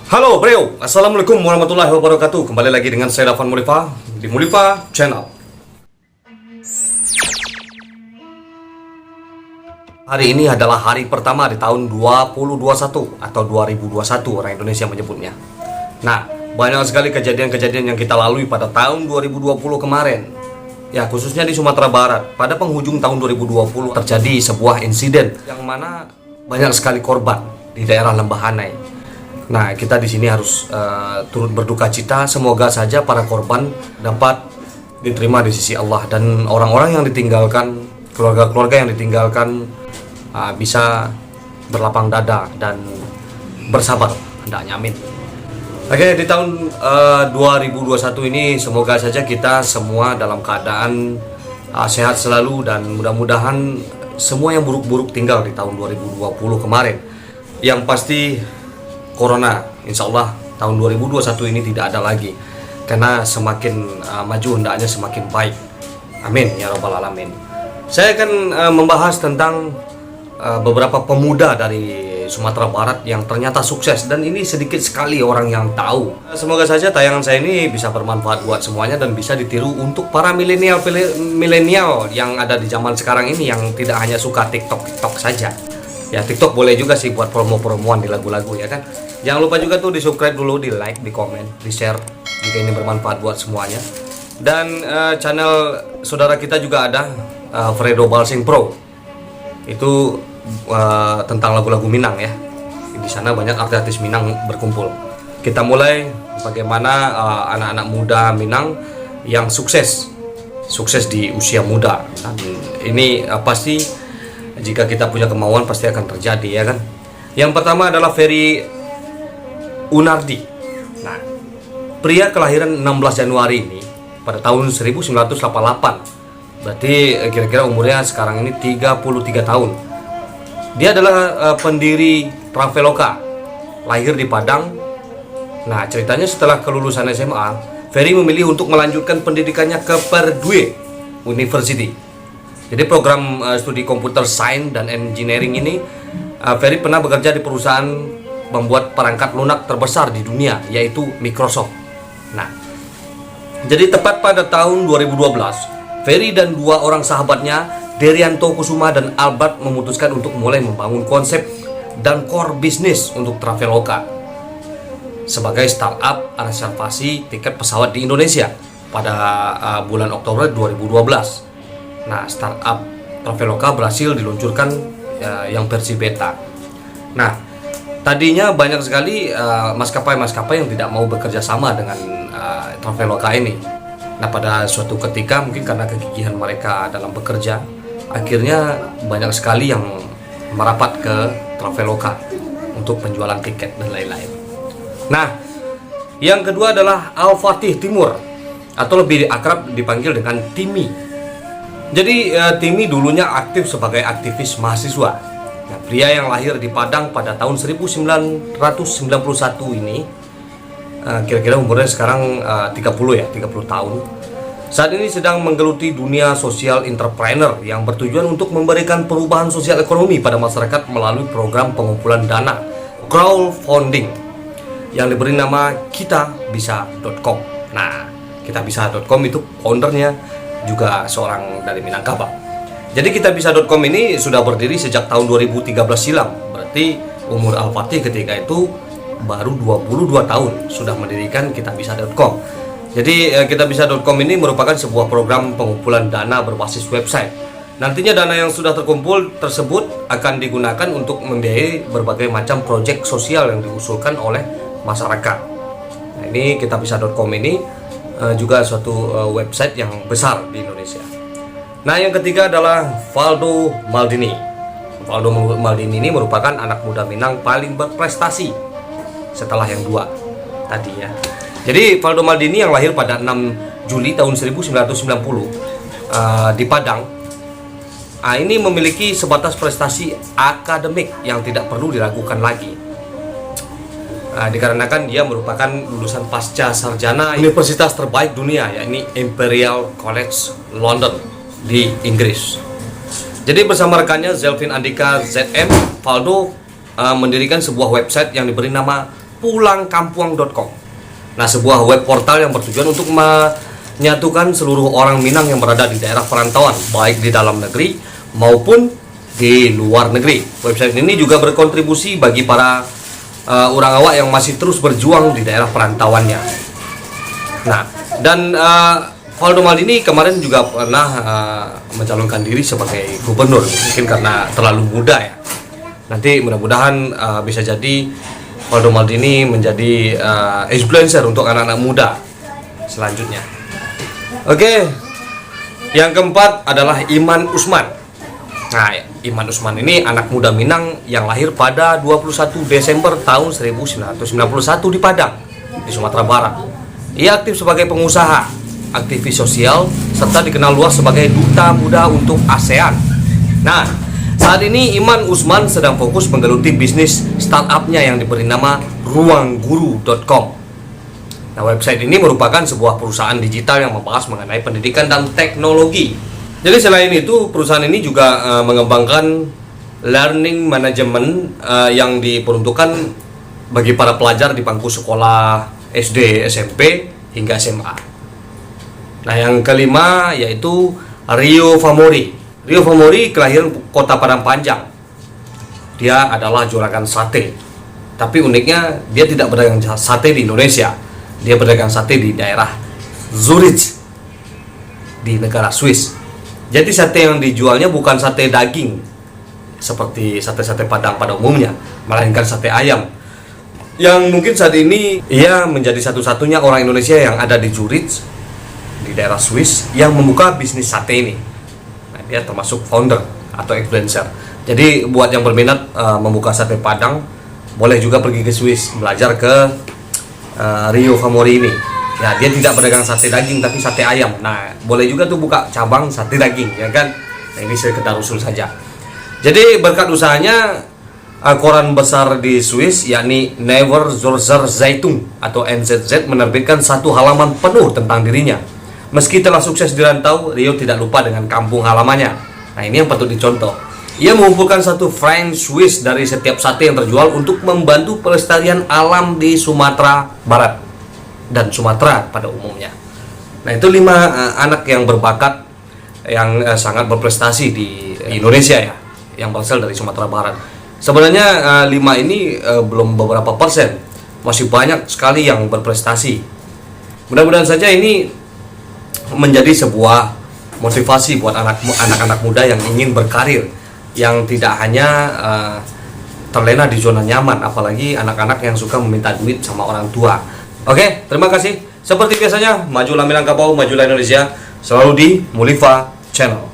Halo bro, Assalamualaikum warahmatullahi wabarakatuh. Kembali lagi dengan saya Dafan Mulifa di Mulifa Channel. Hari ini adalah hari pertama di tahun 2021 atau 2021 orang Indonesia menyebutnya. Nah, banyak sekali kejadian-kejadian yang kita lalui pada tahun 2020 kemarin. Ya, khususnya di Sumatera Barat. Pada penghujung tahun 2020 terjadi sebuah insiden yang mana banyak sekali korban di daerah Lembah Hanai. Nah, kita di sini harus turut berduka cita. Semoga saja para korban dapat diterima di sisi Allah dan orang-orang yang ditinggalkan, keluarga-keluarga yang ditinggalkan bisa berlapang dada dan bersabar. Hendaknya amin. Oke, di tahun 2021 ini semoga saja kita semua dalam keadaan sehat selalu dan mudah-mudahan semua yang buruk-buruk tinggal di tahun 2020 kemarin. Yang pasti Corona, insya Allah tahun 2021 ini tidak ada lagi. Karena semakin maju hendaknya semakin baik. Amin ya rabbal alamin. Saya akan membahas tentang beberapa pemuda dari Sumatera Barat yang ternyata sukses, dan ini sedikit sekali orang yang tahu. Semoga saja tayangan saya ini bisa bermanfaat buat semuanya dan bisa ditiru untuk para milenial yang ada di zaman sekarang ini yang tidak hanya suka TikTok saja. Ya, TikTok boleh juga sih buat promo-promoan di lagu-lagu ya kan. Jangan lupa juga tuh di subscribe dulu, di like, di komen, di share jika ini bermanfaat buat semuanya. Dan channel saudara kita juga ada Fredo Balsing Pro. Itu tentang lagu-lagu Minang ya. Di sana banyak artis-artis Minang berkumpul. Kita mulai bagaimana anak-anak muda Minang yang sukses di usia muda. Dan ini pasti jika kita punya kemauan pasti akan terjadi ya kan. Yang pertama adalah Ferry Unardi. Nah, pria kelahiran 16 Januari ini pada tahun 1988. Berarti kira-kira umurnya sekarang ini 33 tahun. Dia adalah pendiri Traveloka, lahir di Padang. Nah, ceritanya setelah kelulusan SMA, Ferry memilih untuk melanjutkan pendidikannya ke Purdue University. Jadi program studi Computer Science dan Engineering ini, Ferry pernah bekerja di perusahaan membuat perangkat lunak terbesar di dunia, yaitu Microsoft. Nah, jadi tepat pada tahun 2012, Ferry dan dua orang sahabatnya, Derianto Kusuma dan Albert, memutuskan untuk mulai membangun konsep dan core bisnis untuk Traveloka sebagai startup reservasi tiket pesawat di Indonesia pada bulan Oktober 2012. Nah, startup Traveloka berhasil diluncurkan yang versi beta. Nah, tadinya banyak sekali maskapai-maskapai yang tidak mau bekerja sama dengan Traveloka ini. Nah, pada suatu ketika mungkin karena kegigihan mereka dalam bekerja, akhirnya banyak sekali yang merapat ke Traveloka untuk penjualan tiket dan lain-lain. Nah, yang kedua adalah Al-Fatih Timur atau lebih akrab dipanggil dengan Timi. Jadi Timi dulunya aktif sebagai aktivis mahasiswa. Nah, pria yang lahir di Padang pada tahun 1991 ini, kira-kira umurnya sekarang 30 tahun. Saat ini sedang menggeluti dunia sosial entrepreneur yang bertujuan untuk memberikan perubahan sosial ekonomi pada masyarakat melalui program pengumpulan dana crowdfunding yang diberi nama kitabisa.com. Nah, kitabisa.com itu foundernya juga seorang dari Minangkabau. Jadi kitabisa.com ini sudah berdiri sejak tahun 2013 silam. Berarti umur Al-Fatih ketika itu baru 22 tahun sudah mendirikan kitabisa.com. Jadi kitabisa.com ini merupakan sebuah program pengumpulan dana berbasis website. Nantinya dana yang sudah terkumpul tersebut akan digunakan untuk membiayai berbagai macam proyek sosial yang diusulkan oleh masyarakat. Nah, ini kitabisa.com ini juga suatu website yang besar di Indonesia. Nah, yang ketiga adalah Valdo Maldini. Valdo Maldini ini merupakan anak muda Minang paling berprestasi setelah yang dua tadi ya. Jadi Valdo Maldini yang lahir pada 6 Juli tahun 1990 di Padang, ini memiliki sebatas prestasi akademik yang tidak perlu diragukan lagi. Dikarenakan dia merupakan lulusan pasca sarjana universitas terbaik dunia, yakni Imperial College London di Inggris. Jadi bersama rekannya Zelvin Andika ZM, Valdo mendirikan sebuah website yang diberi nama pulangkampuang.com. Nah, sebuah web portal yang bertujuan untuk menyatukan seluruh orang Minang yang berada di daerah perantauan, baik di dalam negeri maupun di luar negeri. Website ini juga berkontribusi bagi para orang awak yang masih terus berjuang di daerah perantauannya. Nah, dan Valdo Maldini kemarin juga pernah mencalonkan diri sebagai gubernur, mungkin karena terlalu muda ya. Nanti mudah-mudahan bisa jadi Valdo Maldini menjadi influencer untuk anak-anak muda selanjutnya. Oke, yang keempat adalah Iman Usman. Nah, Iman Usman ini anak muda Minang yang lahir pada 21 Desember tahun 1991 di Padang, di Sumatera Barat. Ia aktif sebagai pengusaha, aktivis sosial, serta dikenal luas sebagai duta muda untuk ASEAN. Nah, saat ini Iman Usman sedang fokus menggeluti bisnis startupnya yang diberi nama ruangguru.com. Nah, website ini merupakan sebuah perusahaan digital yang membahas mengenai pendidikan dan teknologi. Jadi selain itu, perusahaan ini juga mengembangkan learning management yang diperuntukkan bagi para pelajar di bangku sekolah SD, SMP, hingga SMA. Nah, yang kelima yaitu Rio Famori. Rio Famori kelahiran kota Padang Panjang. Dia adalah juragan sate. Tapi uniknya dia tidak berdagang sate di Indonesia. Dia berdagang sate di daerah Zurich di negara Swiss. Jadi sate yang dijualnya bukan sate daging seperti sate-sate Padang pada umumnya, melainkan sate ayam. Yang mungkin saat ini ia menjadi satu-satunya orang Indonesia yang ada di Zurich di daerah Swiss yang membuka bisnis sate ini. Nah, dia termasuk founder atau influencer. Jadi buat yang berminat membuka sate Padang, boleh juga pergi ke Swiss belajar ke Rio Famori ini. Ya, dia tidak berdagang sate daging tapi sate ayam. Nah, boleh juga tuh buka cabang sate daging, ya kan? Nah, ini sekedar usul saja. Jadi berkat usahanya, koran besar di Swiss yakni Neue Zürcher Zeitung atau NZZ menerbitkan satu halaman penuh tentang dirinya. Meski telah sukses di rantau, Rio tidak lupa dengan kampung halamannya. Nah, ini yang patut dicontoh. Ia mengumpulkan satu franc Swiss dari setiap sate yang terjual untuk membantu pelestarian alam di Sumatera Barat dan Sumatera pada umumnya. Nah, itu 5 anak yang berbakat yang sangat berprestasi di Indonesia ya, yang berasal dari Sumatera Barat. Sebenarnya 5 ini belum beberapa persen, masih banyak sekali yang berprestasi. Mudah-mudahan saja ini menjadi sebuah motivasi buat anak-anak muda yang ingin berkarir, yang tidak hanya terlena di zona nyaman, apalagi anak-anak yang suka meminta duit sama orang tua. Oke, terima kasih. Seperti biasanya, majulah Minangkabau, majulah Indonesia, selalu di Mulifa Channel.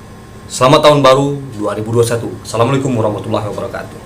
Selamat tahun baru 2021. Assalamualaikum warahmatullahi wabarakatuh.